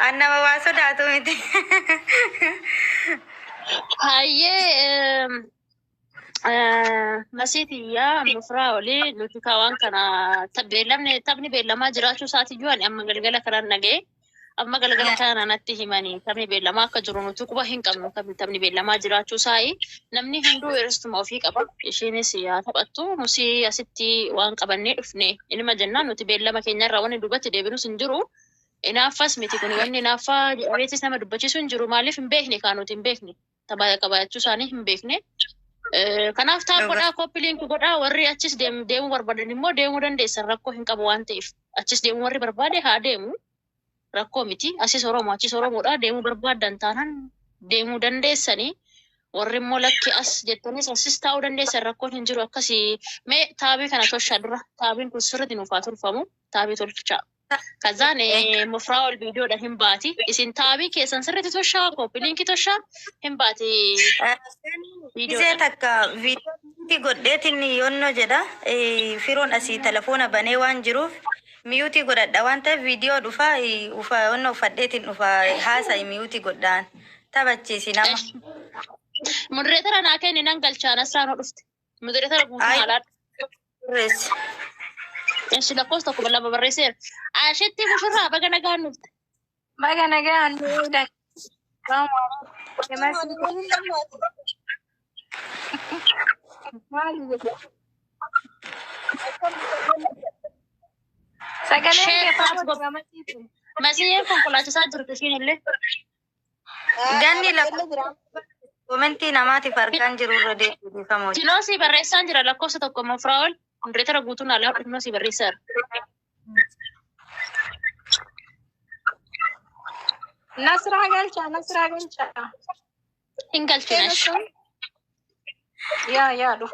أنا ما واسو داتو متي. هاي مسيتي يا مفراولي نوتيكاوان كان تبني بيلما جراتو ساتي جوان أما قلقلا كران نجي أما قلقلا كان نتهمني تبني بيلما كجرونو تكوبا هنكم تبني بيلما جراتو ساي نمني هندو إرستم فيك أبا إشيني سيا تبأتو نسي أستي وان قبلني إفني إنما جنان نوتي بيلما كينيا رواني دوبات ديبنو سنجرو inaafas miti kun wanni inaaffaa jedhameetis nama dubbachiisu hin jiru maaliif hin beekne kaanuti hin beekne qabaachuu isaanii hin beekne kanaaf taa godhaa koppiliinki godhaa warri achis deemuu barbaadan immoo deemuu dandeessan rakkoo hin qabu waan ta'eef achis deemuu warri barbaade haa deemu rakkoo miti achis oromoodha deemuu barbaadan taanaan deemuu dandeessanii warri immoo lakki as jettanis asis taa'uu dandeessan rakkoon hin jiru akkasii mee taabii kana toshaa dura taabiin kun sirriitti nuuf haa tolfamu taabii tolchaa. كذا مفرع الفيديو ده هم باتي إسن تابي كيسان سرت توشا كوبلين كي توشا هم باتي فيديو إذا تك فيديو تي قدرت إني يونو جدا فيرون أسي تلفون بني وان جروف ميوتي قدرت دوانتا فيديو دفا وفا ونو فديت وفا هاسا ميوتي قدران تبتشي سينما مدرتر أنا كأني نانجل شانا سانو رفت مدرتر قوم حالات رس إيش لقوستك ولا ببرسير عاشتي مشرها بقى نجان نفت بقى نجان ده masih kumpulan saja kesini le ganni la komenti namati farkan jirurro de famo tino si barresan jira la cosa to como fraul ndreta ragutu na la no si barresar nasra galcha ingalchinash ya do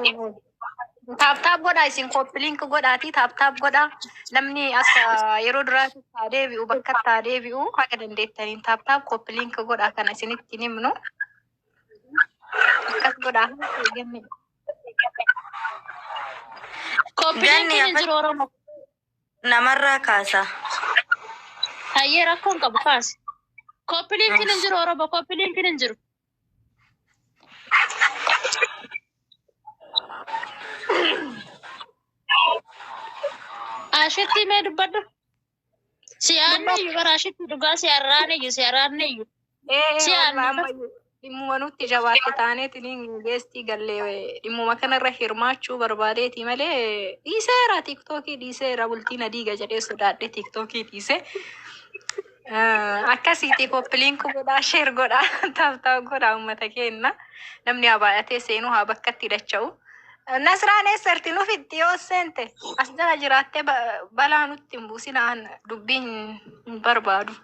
tap goda isin koppilink godati tap goda namni asa yero durati tadebi ubakka tadebi haga dandeettanin tap koppilink goda kana isinitti nimnu kas goda gemmi koppilink injiro oromo namarra kaasa hayera kon qabu kaas koppilink injiro oromo koppilink injiro ashatti me dubbaddu siyaanne yubara ashatti dugaa siyaaraanne yu dhimmuma nutti jabaate taaneetiin geestii gallee dhimmuma kanarra hirmaachuu barbaadeeti malee dhiiseera tiiktookii dhiiseera bultiin adiiga jedhee sodaadhe tiiktookii dhiise akkasiiti koppiliink godhaa sheer godhaa taaftaa godhaa uummata keenna namni haa baay'atee seenuu haa bakkatti dacha'u. Nasraan eessarti nuuf itti yoo seente as jala jiraattee balaa nutti hin buusinaan dubbiin hin barbaadu.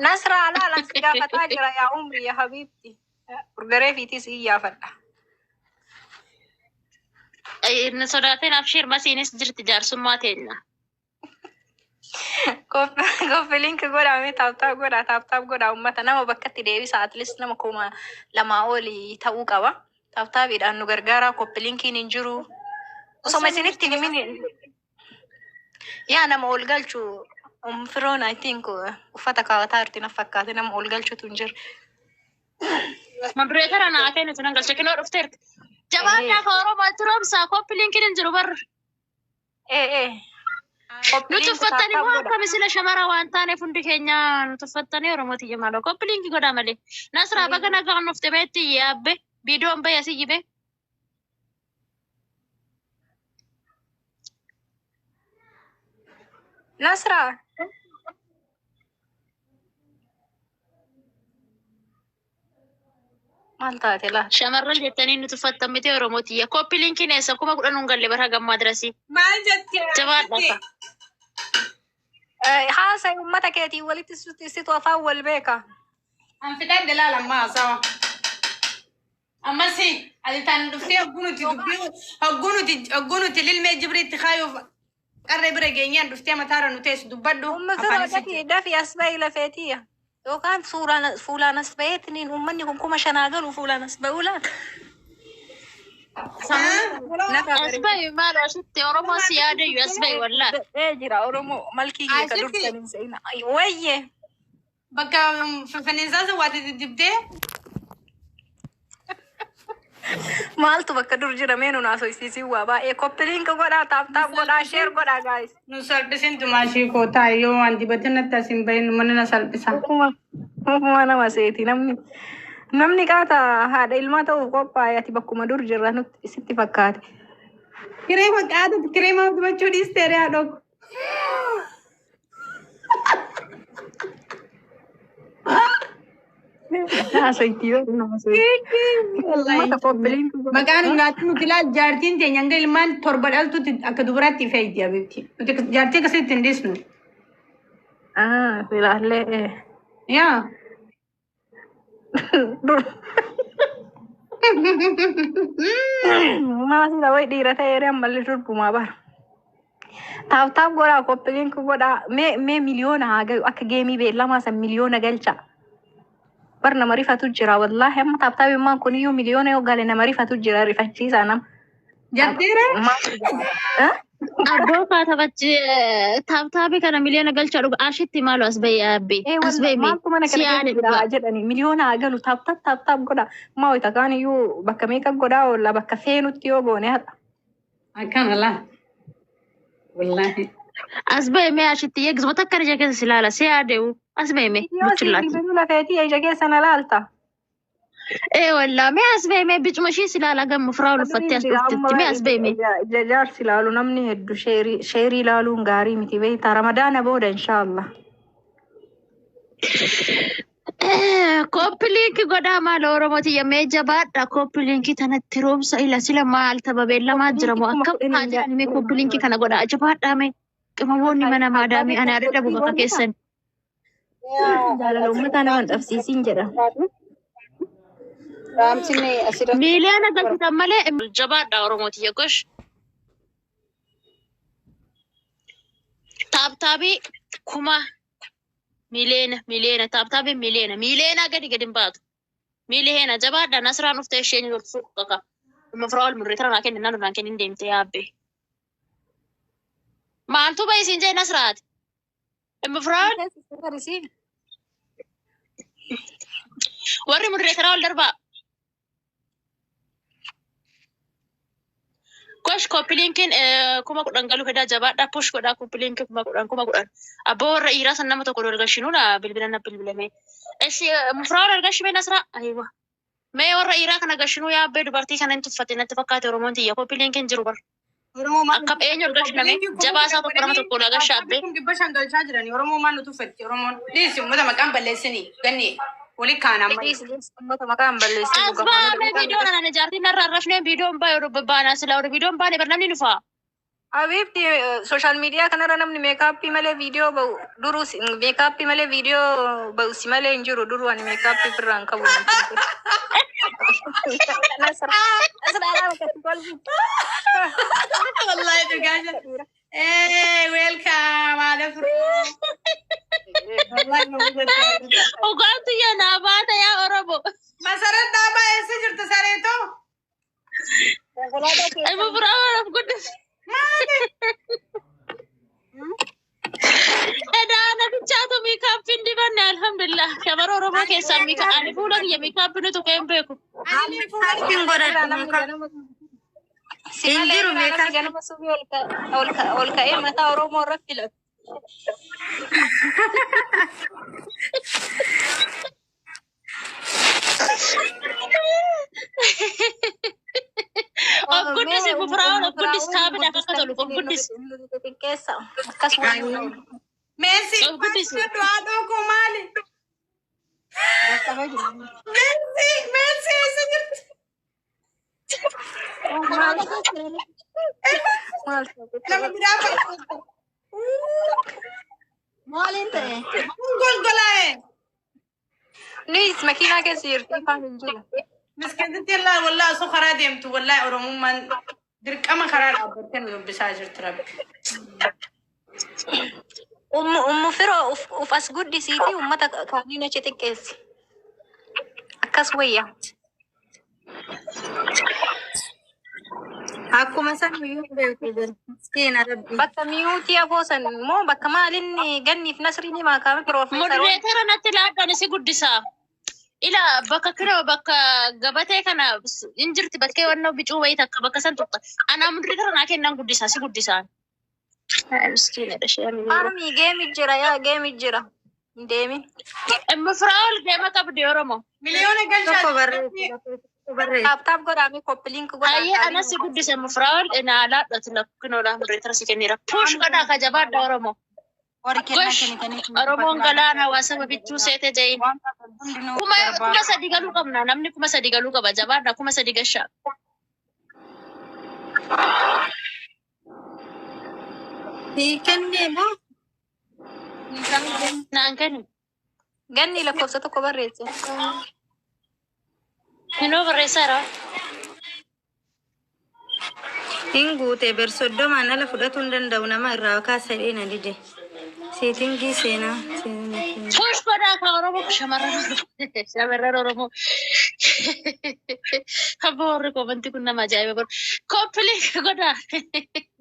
Nasraan ala si gaafataa jira yaa umri yaa habiibti. Urgaree fiitis iyyaafadha. Inni sodaateen abshiir masiinis jirti jaarsummaa teenya. Koppiliink godhame taaptaap godha uummata nama bakkatti deebisa atleast nama kuma lamaa olii ta'uu qaba. Taaptaapiidhaan nu gargaaraa koppiliinkiin hin jiru. Osoma isinitti himin yaa nama ol galchu firoon I think uffata kaawwataa jirti na fakkaate nama ol galchutu hin jirre. Maduree kana naa kennu tunan galcha kinoo dhufteerti. Jabaadhaa ka Oromooti roobsaa koppiliinkiin hin jiru barra. Nuti uffattanii moo akkami sila shamara waan taaneef hundi keenya nuti uffattanii Oromooti jamaadha. Koppiliinki godhaa malee. Nasraa baga nagaan nufte beetti yaabbe. Video mbaya si jibe. Nasra. Manta tela. Shamarran jettanii nuti uffattamite Oromooti. Koppiliinkiin eessa kuma kudhan galle bara gammaa dirasi. Maal jettee? Jabaadha. Haasa uummata keetii walitti situ afaan wal beeka. An fitar da lalan ma sawa. Amma si alitan dufte haggunuti lilme jibritti khayo qarre bira geenyaan dufte mataara nutees dubbaddu ummata dafi asbai lafeetiya yookaan fuulaan asbayeetiniin ummanni kun kuma shanaa galu fuulaan asbayulaan asbai maal asitti Oromoo si yaadayyu asbai wallaa jira Oromoo malkii ka durtanin seina wayye بكا فنزازة وادي دبدي Maaltu bakka dur jira mee nu naasofsiisii waa baay'ee koppiliin godhaa taap godhaa sheer godhaa gaayis. نسالبسين تماشي كوتا يو عندي بدنا تاسين بين من نسالبسا Ufuma nama seeti namni qaata haadha ilmaa ta'uuf qophaa'e ati bakkuma dur jirra nutti sitti fakkaate. كريمة قاعدة كريمة بتمشي دي ستيريا دوك Naasoitii nama seeti. Mata koppiliin مكان ناتنو كلا جارتين تين ينجل مان تربل ألتو أكدوراتي فايدي يا بنتي جارتي كسيت تندسنو filaallee يا maasii ta'uu dhiira ta'ee ammallee durbumaa bara. Taap godhaa koppiliin godhaa mee miliyoona haa gayu akka geemii beellamaa san miliyoona galcha. Bar nama rifatu jira wallaahi amma taap immaan kuniyyuu miliyoona yoo gale nama rifatu jira rifachiisaa nama. جارتيرة Abboo kaatabachi taabtaabii kana miliyoona galchaa dhuga ashitti maalu as bahee yaabbii as bahee mee maaltu mana kana siyaane keessa dhuga. jira jedhani miliyoona haa galu taap godhaa maa wayita kaan iyyuu bakka meeqa godhaa oolla bakka feenutti yoo goone haadha. أكان الله والله As bahee mee ashitti eegisuma takka ija keessa silaala siyaadee as bahee mee Yoo si buchillaati. bilbiluu lafeetii ija keessa na laalta. Wallaa mee as bahee mee bicuma ishii silaala gamma firaa ulfattee as dhuftetti mee as bahee mee. Jaarsi ilaalu namni hedduu sheerii ilaaluun gaarii miti beektaa ramadaana booda inshaallah. Koppiliinki godhaa maal Oromooti yemmee jabaadha koppiliinki tanatti roobsa ila sila maal tapha beellamaa jira moo akka haa jedhani mee koppiliinki kana godhaa jabaadhaa mee qimamoonni mana maadaamii ana adda bu'a bakka keessan. Jaalala uummataa nama hin dhabsiisiin jedha. Miliyoona galchitan malee jabaadha Oromooti yookish. Taaptaabii kuma miliyoona taaptaabii miliyoona gadi hin baatu. Miliyoona jabaadha nasraan dhuftee isheen yookiin kaka. Mafraa ol murreetaa naa kenni naannoo naa kenni deemtee yaabbe. Maaltu ba'i siin jee nasraati? Mafraa warri murreetaa ol darbaa. Kosh koppiliinkiin kuma kudhan galuu fedhaa jabaadhaa push godhaa koppiliinkiin kuma kudhan. Abboo warra dhiiraa san nama tokko dorgashinuudha bilbila na bilbilame. Esi mufraa wal argashime nasraa ayiwa. Mee warra dhiiraa kana gashinuu yaabbee dubartii kana hin tuffatte natti fakkaate Oromoon tiyya koppiliinkiin jiru bara. Akka eenyu argashiname jabaa isaa tokko nama tokko lagasha abbee. Gibba shangalchaa jirani Oromoo maal nutu uffatti Oromoon dhiisi uummata maqaan balleessini ganni wali kaan amma. Uummata maqaan balleessee Asbaame viidiyoon ana jaartiin narraa rafnee viidiyoon baay'ee baanaa silaa warra viidiyoon baanee bar namni dhufaa. Abiibti sooshaal miidiyaa kanarra namni meekaappii malee viidiyoo ba'u duruu meekaappii malee viidiyoo ba'u si malee hin jiru duruu ani meekaappii birraan qabu. Wallahi dhugaasha. Welcome haadha firoo. Wallahi nu guddataa. Ogaantu yaa naa baata yaa Oromoo. Masarat dhaabaa eessa jirtu sareetoo? Ibu biraa Oromoo guddisa. Maali? Edaana bichaatu miikaappiin dibanne alhamdulillah. Shabara Oromoo keessaa ani fuula kiyya miikaappiin utuu ka'een beeku. Miikaappiin godhadhu. Hin jiru meekaappii. Ganama subii ol ka'ee mataa Oromoo irra filatu. Of guddis ibu biraa of guddis taabidha akka tolu of guddis. Xiqqeessa akkasuma. Meessi Of guddis. du'aa dhokoo maali? Meessi eessa jirti? Nama biraa fa'a. Maaliin ta'e? Golgolaa'e. Nuyi makiinaa keessa jirti ifaan hin jiru. Miskiintitti illaa wallaa osoo karaa deemtu wallaa Oromummaan dirqama karaa dhaabbattee nu dubbisaa jirti rabbi. Ummu firoo uf as guddisiiti uummata kaaniin achi xiqqeessi. Akkas wayya. Aku masa miyut beku miskin Rabbi. bakka miyuutii aboosan moo bakka maalinni ganniif nasriin maakaame piroofeesar Moderatora natti laadhaan si guddisaa. Ila bakka kana bakka gabatee kana injirti bakkee wannoo bicuu wayii takka bakka san tuqxa. Anaa moderatora naa kennan guddisaa si guddisaan. Miskiinadha isheen. armii geemi jira yaa geemi jira hin deemin Amma firaa'ol deema qabdi Oromoo. Miliyoona Tokko galchaa. barreessi. taaptaap godhaami koppiliink Ayyee anas si guddisa amma firaa'ol naa laadhatu lakkinoodhaan moderatora si kennira. Puush godhaa ka jabaadha Oromoo. Gosh, Oromoon galaana hawaasa bichuu seete jayin. Kuma sadi galuu qabna. Namni kuma sadi galuu qaba. Jabaadha kuma sadi gashaa. Hiikannee moo? Naan kenni. ganni lakkoofsa tokko barreesse Minoo barreessaara. Hin guute bersoddomaan ala fudhatuu hin danda'u nama irraa kaasa dheena dide. Seetingii seenaa. Puush godhaa ka Oromoo shamarran Oromoo. Shamarran Oromoo. Abba warri kobanti kun nama ajaa'iba godha. Koppiliink godhaa.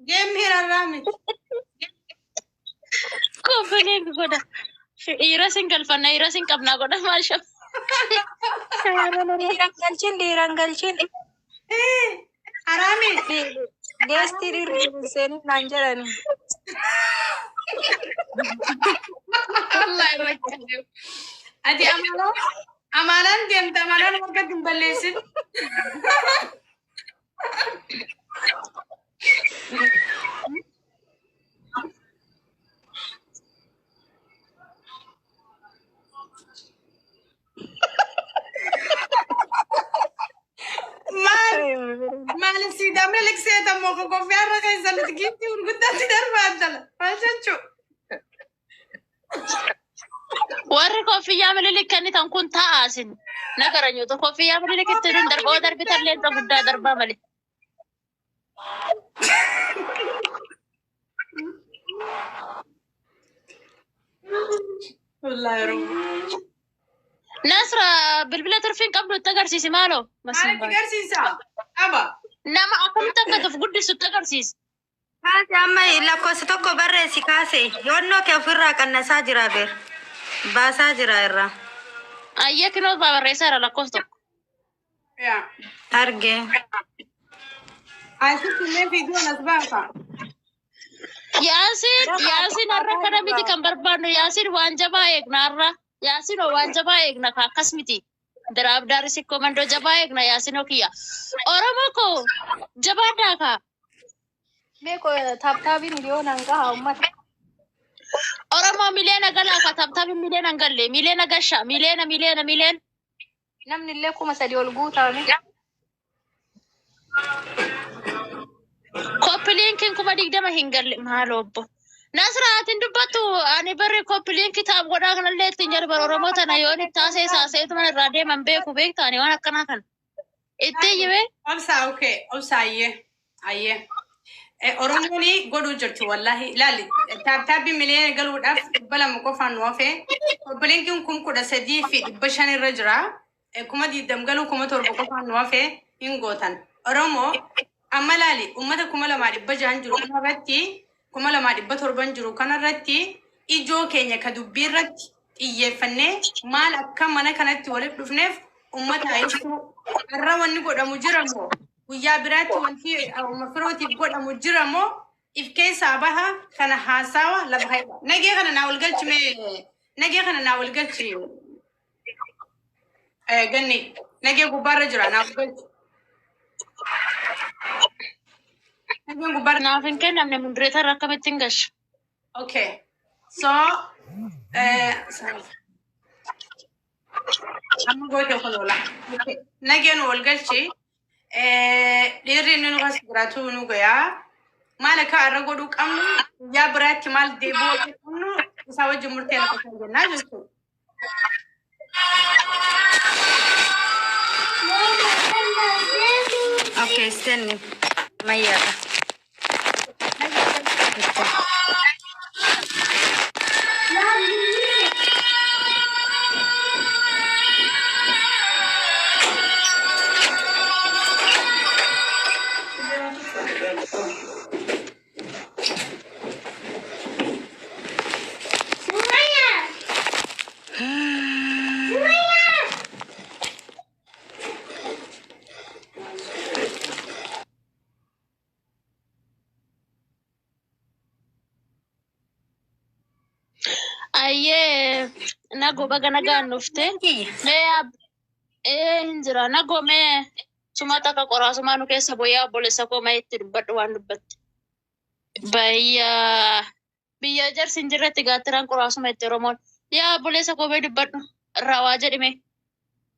Geem hirarraami. Koppiliink godhaa. Dhiiras hin galfanna dhiiras hin qabnaa godha maal shab. dhiiran galchin Haraami. geestii dhirri seenii naan jedhani Wallahi rakkateef. Ati amaanaan deemta amaanaan waggaa hin balleessin. Maal siidamne likseeta moo kokoffii har'a keessan itti giiftii gurguddaatti darbaatala. Maal jechuu? Warri koffiyyaa mililik kennitan kun taa'aa isin. Nagara nyootu koffiyyaa mililik itti nun darboo darbitan leenxa guddaa darbaa malee. Wallahi Oromoo. Nasra bilbila turfiin qabdu itti agarsiisi maaloo. Maalitti agarsiisa? Aba. Nama akkamitti akkatuuf guddisu itti agarsiisi. Kaase amma lakkoofsa tokko barreessi kaase. Yoonnoo kee ofirraa qannasaa jira beer. Baasaa jira irraa. Ayyee kinoo barreessaara lakkoofsa tokko. Yaa. Argee. Asitti illee fiiduun as baasa. Yaasin har'a kana miti kan barbaadnu Yaasin waan jabaa eegna har'a. Yaasin waan jabaa eegna ka akkas miti. Daraabdaari sikkoo mandoo jabaa eegna Yaasin okiyya. Oromoo koo jabaadhaa kaa. beeko taaptaabii miliyoonaan gahaa ummata Oromoo miliyoona galaa ka taaptaabii miliyoona hin galle miliyoona gasha miliyoona. namni illee 3,000 ol guutaame Koppiliinkiin 20 hin galle maal obbo. Nasraatiin dubbattu ani barri koppiliinkii taa'u godhaa kanallee ittiin jalbar Oromoo tana yoon itti taasee saaseetuma irraa deeman beektaani waan akkanaa kana. Ittiin jibee? Obsaa okay. Obsaa ayyee. Oromoon godhuu jirti wallahi ilaali. Taaptaabbii miliyoona galuudhaaf 200 qofaan nu hafe. Koppiliinkiin 13,000 fi 500 irra jira. 20 galuu 7,000 qofaan nu hafe hin gootan. Oromoo amma laali ummata 2,600 jiru kanarratti 2,700 jiru kanarratti ijoo keenya ka dubbii irratti xiyyeeffannee maal akka mana kanatti walitti dhufneef ummata ibsu irra wanni godhamu jira moo guyyaa biraatti wanti firootiif godhamu jira moo if keessaa baha kana haasawa lafa haiba nagee kana naa walgalchi mee nagee kana naa walgalchi ganni nagee gubbaarra jira naa walgalchi nagee gubbaarra Naaf hin kennamne mundireetarra akkamittiin gasha. okay so sorry amma goote kolola okay nagee nu walgalchi dhiirri inni nu as jiraatu nu gayaa maal akka irra godhuu qabnu guyyaa biraatti maal deebuu qabnu isaa wajjin murtee lafa kan jennaa jechuudha. Okay, stand Mayada. Nago baga nagaan dhufte. Hinjira nago sumata ka qoraasuma nu keessa boyaa obboleessa koo itti dubbadhu waan dubbatte. Biyya jarsin jirratti gaattiraan qoraasuma itti Oromoon. Yaa obboleessa koo dubbadhu irraa waa jedhime.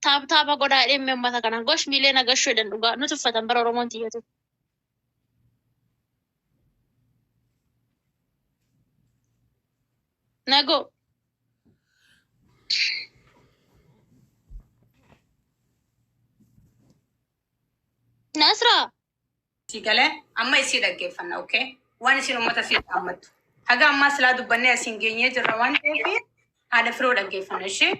Taapa godhaa dhimme uummata kana. Gosh miilee nagashuu jedhan dhugaa nuti uffatan bara Oromoon tiyyatu. Nago. Nasra. Sigale amma isi dhaggeeffanna okay waan isin uummata si dhaammatu haga amma silaa dubbannee asiin geenyee jirra waan ta'eef haala firoo dhaggeeffanna ishee